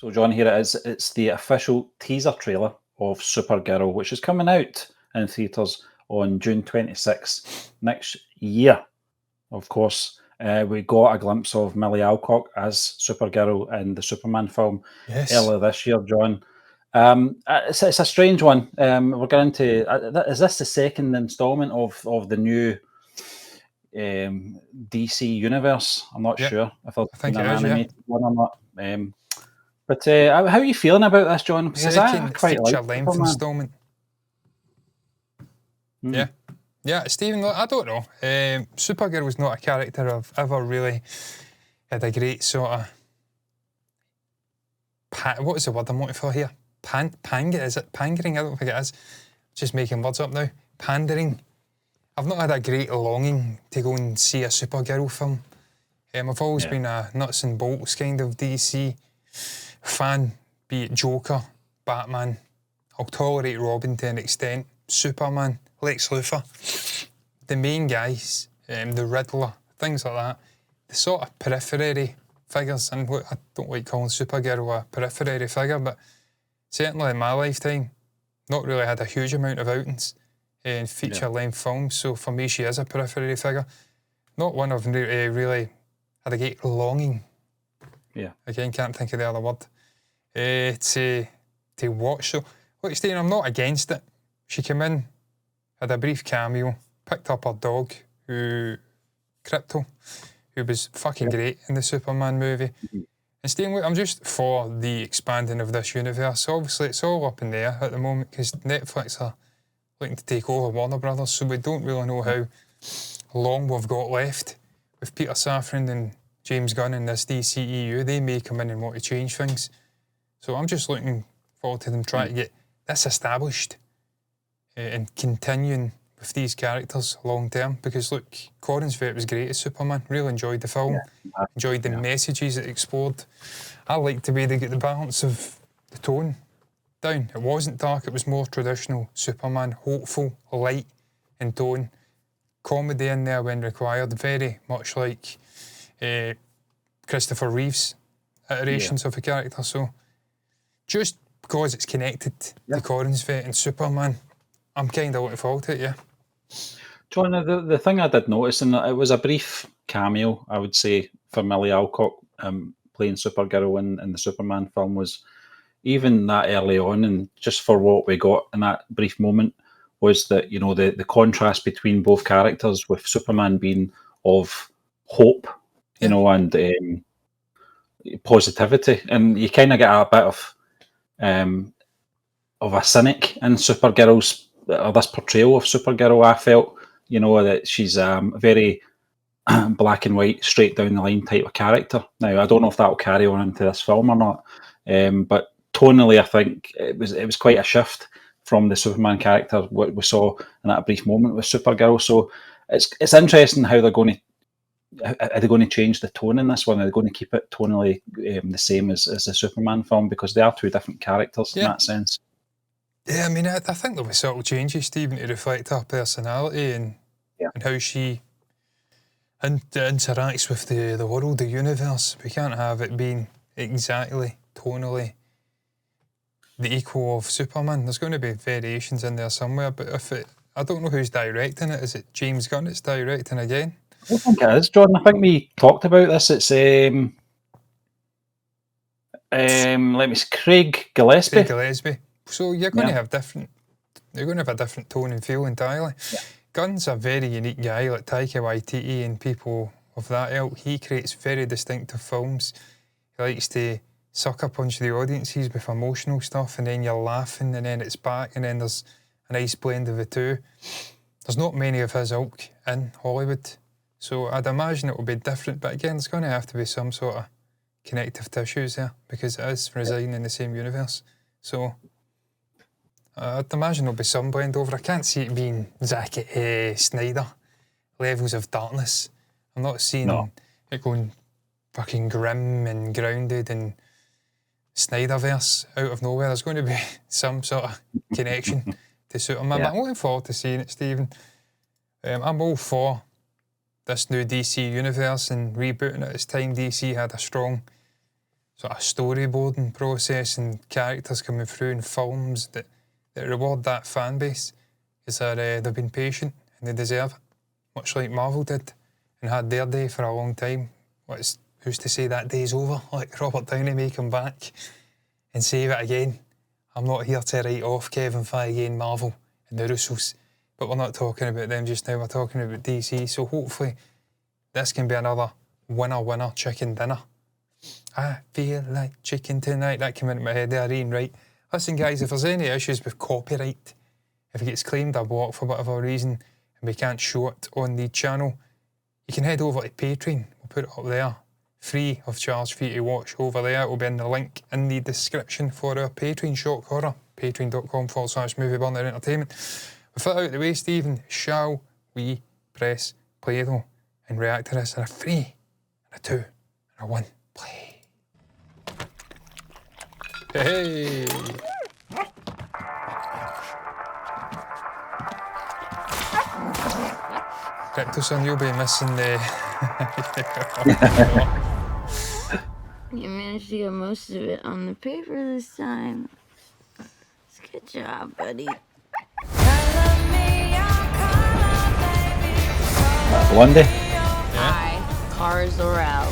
So, John, here it is. It's the official teaser trailer of Supergirl, which is coming out in theatres on June 26th next year. Of course, we got a glimpse of Millie Alcock as Supergirl in the Superman film earlier this year, John. It's a strange one. We're getting into. Is this the second instalment of the new DC universe? I'm not sure if there's been an animated one or not. But how are you feeling about this, John? Because I quite like feature-length instalment. Yeah, Stephen, I don't know. Supergirl was not a character I've ever really had a great sort of... what is the word I'm looking for here? Is it pandering? I don't think it is. Just making words up now. Pandering. I've not had a great longing to go and see a Supergirl film. I've always been a nuts and bolts kind of DC fan, be it Joker, Batman. I'll tolerate Robin to an extent. Superman, Lex Luthor, the main guys, the Riddler, things like that. The sort of periphery figures, and I don't like calling Supergirl a periphery figure, but certainly in my lifetime, not really had a huge amount of outings in feature-length films, so for me she is a periphery figure. Not one I've really had a great longing, again can't think of the other word, to watch. So, look Stephen, I'm not against it. She came in, had a brief cameo, picked up her dog, Crypto, who was fucking great in the Superman movie. And Stephen, look, I'm just for the expanding of this universe. Obviously, it's all up in the air at the moment because Netflix are looking to take over Warner Brothers, so we don't really know how long we've got left. With Peter Safran and James Gunn in this DCEU, they may come in and want to change things. So I'm just looking forward to them trying to get this established and continuing with these characters long term, because look, Corrinsville was great as Superman, really enjoyed the film, enjoyed the messages it explored. I liked the way they get the balance of the tone down. It wasn't dark, it was more traditional Superman, hopeful, light in tone, comedy in there when required, very much like Christopher Reeve's iterations of a character. So just because it's connected to Corrinsville and Superman, I'm kind of looking forward to it, John, the thing I did notice, and it was a brief cameo, I would say, for Millie Alcock playing Supergirl in the Superman film, was even that early on, and just for what we got in that brief moment, was that, you know, the contrast between both characters, with Superman being of hope, you know, and positivity, and you kind of get a bit of a cynic in Supergirl's, or this portrayal of Supergirl. I felt, you know, that she's very black and white, straight down the line type of character. Now, I don't know if that will carry on into this film or not, but tonally, I think it was quite a shift from the Superman character what we saw in that brief moment with Supergirl. So it's interesting how they're going to change the tone in this one. Are they going to keep it tonally the same as the Superman film, because they are two different characters in that sense? Yeah, I mean, I think there'll be subtle changes, Stephen, to reflect her personality and how she interacts with the world, the universe. We can't have it being exactly tonally the equal of Superman. There's going to be variations in there somewhere, but I don't know who's directing it. Is it James Gunn that's directing again? I don't think it is, Jordan. I think we talked about this. It's let me see, Craig Gillespie. Craig Gillespie. So you're going to have you're going to have a different tone and feel entirely. Gunn's a very unique guy, like Taika Waititi and people of that ilk. He creates very distinctive films. He likes to sucker punch the audiences with emotional stuff, and then you're laughing, and then it's back, and then there's a nice blend of the two. There's not many of his ilk in Hollywood, so I'd imagine it will be different, but again, there's going to have to be some sort of connective tissues there, because it is residing in the same universe. So I'd imagine there'll be some blend over. I can't see it being Zack Snyder levels of darkness. I'm not seeing it going fucking grim and grounded and Snyderverse out of nowhere. There's going to be some sort of connection to Superman. But I'm looking forward to seeing it, Stephen. I'm all for this new DC universe and rebooting it. It's time DC had a strong sort of storyboarding process and characters coming through in films that reward that fan base is that they've been patient and they deserve it, much like Marvel did and had their day for a long time. Who's to say that day's over? Like Robert Downey may come back and save it again. I'm not here to write off Kevin Feige and Marvel and the Russos, but we're not talking about them just now, we're talking about DC, so hopefully this can be another winner chicken dinner. I feel like chicken tonight. That came into my head there, Ian, right? Listen guys, if there's any issues with copyright, if it gets claimed or blocked for whatever reason and we can't show it on the channel, you can head over to Patreon. We'll put it up there, free of charge for you to watch over there. It will be in the link in the description for our Patreon shock horror, patreon.com/movieburner entertainment. With that out of the way, Stephen, shall we press play though and react to this in a 3, and a 2, and a 1, play. Hey! Crypto-son, you'll be missing the... You managed to get most of it on the paper this time. Good job, buddy. Blondie. Hi, cars are out.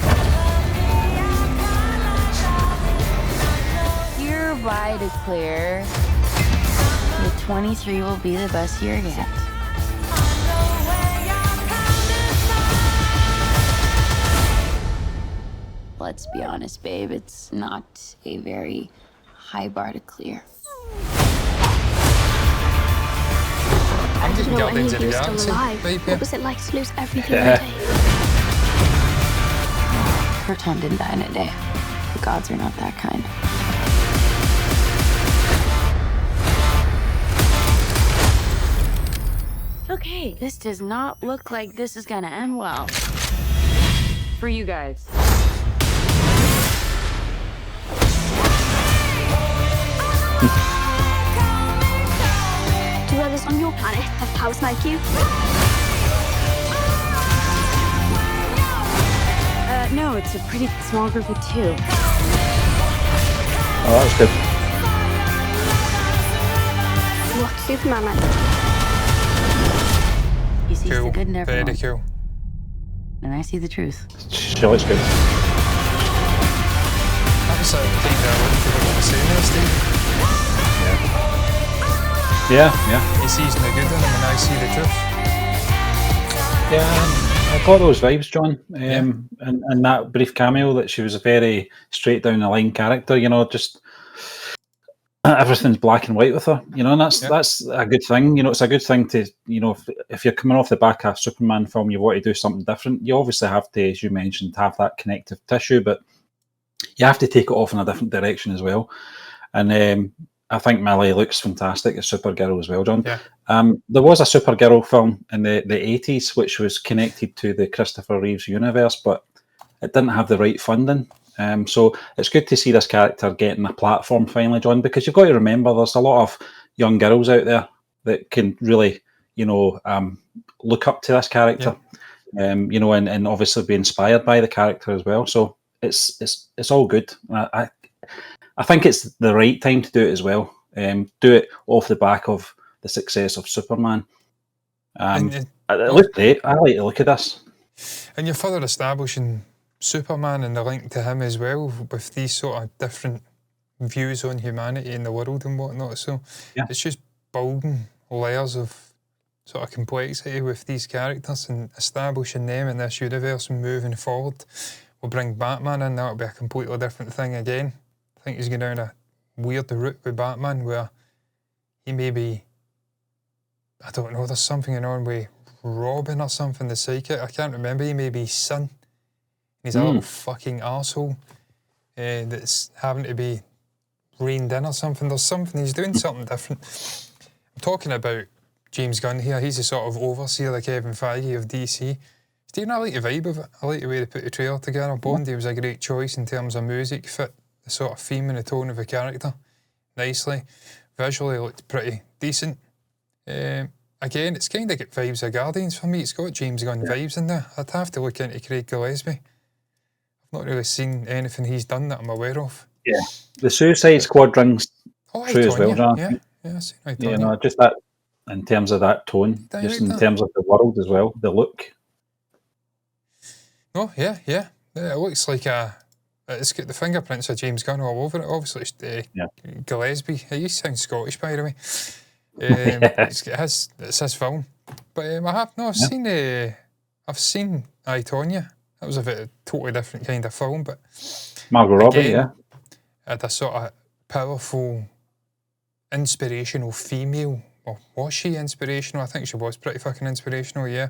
Hereby declare that 23 will be the best year yet. Let's be honest, babe, it's not a very high bar to clear. I'm getting know any Guardians of of the you still Galaxy. alive. Right, What was it like to lose everything Yeah. in a day? Proton didn't die in a day. The gods are not that kind. Okay, this does not look like this is gonna end well. For you guys. Do others on your planet have powers like you? No, it's a pretty small group of 2. Oh, that was good. What's Superman like? He sees the Cool. good in everyone, Very cool. and I see the truth. She looks good. That was kind of what you were saying there, Steve. Yeah. He sees no good in him and I see the truth. Yeah, I got those vibes, John. And that brief cameo that she was a very straight down the line character, you know, just everything's black and white with her, you know, and that's a good thing. You know, it's a good thing to, you know, if you're coming off the back of a Superman film, you want to do something different. You obviously have to, as you mentioned, have that connective tissue, but you have to take it off in a different direction as well. And I think Millie looks fantastic as Supergirl as well, John. Yeah. There was a Supergirl film in the 80s which was connected to the Christopher Reeves universe, but it didn't have the right funding. So it's good to see this character getting a platform finally, John, because you've got to remember there's a lot of young girls out there that can really, you know, look up to this character, you know, and obviously be inspired by the character as well. So it's all good. I think it's the right time to do it as well. Do it off the back of the success of Superman. It looks great. I like the look of this. And you're further establishing Superman and the link to him as well with these sort of different views on humanity in the world and whatnot. So it's just building layers of sort of complexity with these characters and establishing them in this universe and moving forward. We'll bring Batman in, that'll be a completely different thing again. I think he's going down a weird route with Batman where he may be, I don't know, there's something going on with Robin or something, the psychic. I can't remember. He may be his son. He's a little fucking arsehole that's having to be reined in or something. There's something, he's doing something different. I'm talking about James Gunn here. He's the sort of overseer like Kevin Feige of DC. Stephen, I like the vibe of it. I like the way they put the trailer together. Blondie was a great choice in terms of music, fit the sort of theme and the tone of the character nicely. Visually looked pretty decent. Again, it's kind of got vibes of Guardians for me. It's got James Gunn vibes in there. I'd have to look into Craig Gillespie. I've Not really seen anything he's done that I'm aware of. Yeah, the Suicide Squad rings Oh, true as well, John. yeah, I've seen I, You know, just that in terms of that tone, just in terms of the world as well, the look. Oh, yeah. It looks like it's got the fingerprints of James Gunn all over it. Obviously, it's Gillespie. He sounds Scottish, by the way. It's his film. But I've seen I, Tonya. That was a totally different kind of film, but Margot Robbie, had a sort of powerful, inspirational female. Or was she inspirational? I think she was pretty fucking inspirational, yeah.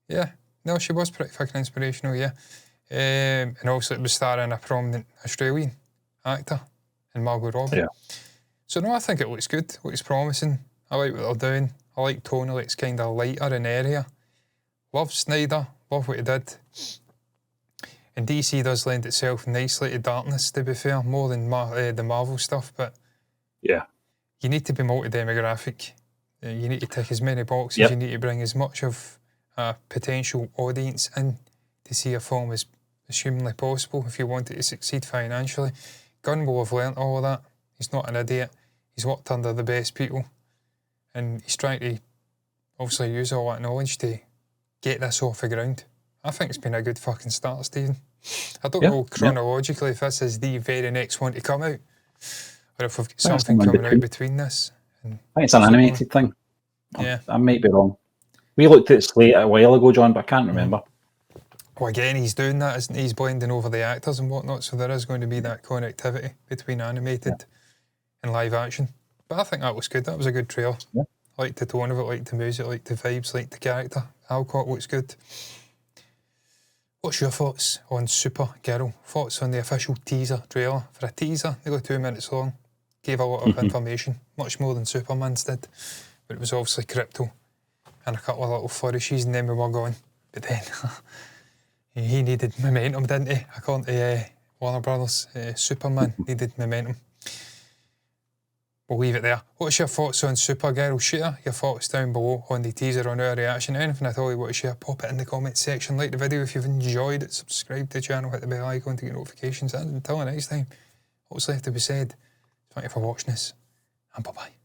Yeah. No, she was pretty fucking inspirational, yeah. And also it was starring a prominent Australian actor in Margot Robbie. Yeah. So no, I think it looks good, looks promising. I like what they're doing. I like tonally, it's kind of lighter in area. Love Snyder, love what he did. And DC does lend itself nicely to darkness, to be fair, more than the Marvel stuff, but yeah, you need to be multi-demographic. You need to tick as many boxes, you need to bring as much of a potential audience in to see a film as humanly possible if you want it to succeed financially. Gunn will have learnt all of that. He's not an idiot. He's worked under the best people. And he's trying to obviously use all that knowledge to get this off the ground. I think it's been a good fucking start, Stephen. I don't know chronologically if this is the very next one to come out, or if we've got something coming out between this. I think it's an animated thing. Yeah. I might be wrong. We looked at Slate a while ago, John, but I can't remember. Well, again, he's doing that, isn't he? He's blending over the actors and whatnot, so there is going to be that connectivity between animated and live action. But I think that was good. That was a good trailer. Yeah. Liked the tone of it, liked the music, liked the vibes, liked the character. Alcott looks good. What's your thoughts on Supergirl? Thoughts on the official teaser trailer? For a teaser, they go 2 minutes long. Gave a lot of information, much more than Superman's did. But it was obviously crypto and a couple of little flourishes, and then we were going. But then he needed momentum, didn't he? According to Warner Brothers, Superman needed momentum. We'll leave it there. What's your thoughts on Supergirl? Share your thoughts down below on the teaser, on our reaction. Anything at all you want to share, pop it in the comments section. Like the video if you've enjoyed it. Subscribe to the channel, hit the bell icon to get notifications. And until next time, what's left to be said, thank you for watching this, and bye-bye.